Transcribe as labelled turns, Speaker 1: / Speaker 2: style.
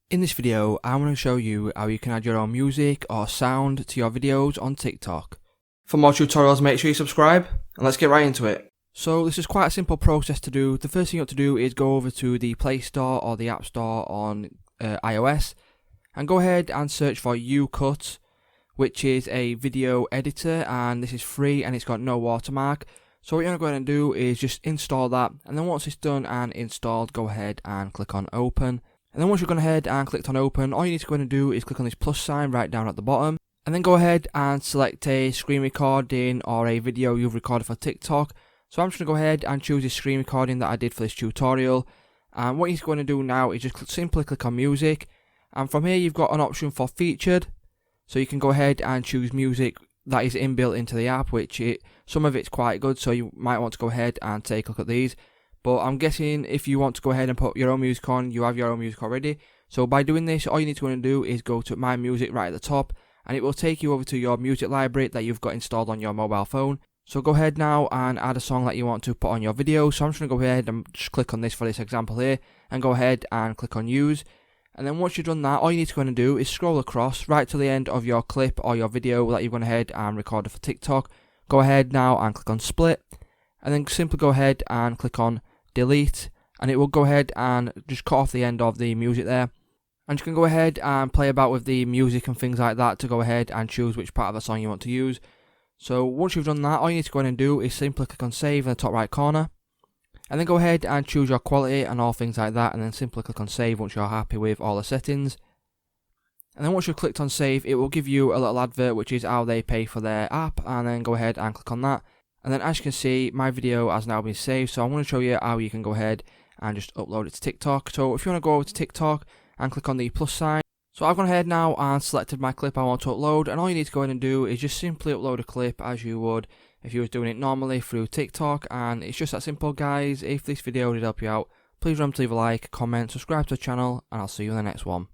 Speaker 1: In this video, I'm going to show you how you can add your own music or sound to your videos on TikTok.
Speaker 2: For more tutorials, make sure you subscribe, and let's get right into it.
Speaker 1: So this is quite a simple process to do. The first thing you have to do is go over to the Play Store or the App Store on iOS and go ahead and search for UCut, which is a video editor, and this is free and it's got no watermark. So what you're going to go ahead and do is just install that, and then once it's done and installed, go ahead and click on open. And then once you've gone ahead and clicked on open, all you need to go ahead and do is click on this plus sign right down at the bottom, and then go ahead and select a screen recording or a video you've recorded for TikTok. So I'm just going to go ahead and choose this screen recording that I did for this tutorial, and what you're going to do now is just simply click on music, and from here you've got an option for featured, so you can go ahead and choose music that is inbuilt into the app, which some of it's quite good, so you might want to go ahead and take a look at these. But I'm guessing if you want to go ahead and put your own music on, you have your own music already. So by doing this, all you need to go and do is go to My Music right at the top, and it will take you over to your music library that you've got installed on your mobile phone. So go ahead now and add a song that you want to put on your video. So I'm just going to go ahead and just click on this for this example here, and go ahead and click on use. And then once you've done that, all you need to go ahead and do is scroll across right to the end of your clip or your video that you've gone ahead and recorded for TikTok. Go ahead now and click on split, and then simply go ahead and click on delete, and it will go ahead and just cut off the end of the music there. And you can go ahead and play about with the music and things like that to go ahead and choose which part of the song you want to use. So once you've done that, all you need to go ahead and do is simply click on save in the top right corner, and then go ahead and choose your quality and all things like that, and then simply click on save once you're happy with all the settings. And then once you've clicked on save, it will give you a little advert which is how they pay for their app, and then go ahead and click on that. And then as you can see, my video has now been saved, so I'm going to show you how you can go ahead and just upload it to TikTok. So if you want to go over to TikTok and click on the plus sign. So I've gone ahead now and selected my clip I want to upload, and all you need to go ahead and do is just simply upload a clip as you would if you was doing it normally through TikTok, and it's just that simple, guys. If this video did help you out, please remember to leave a like, comment, subscribe to the channel, and I'll see you in the next one.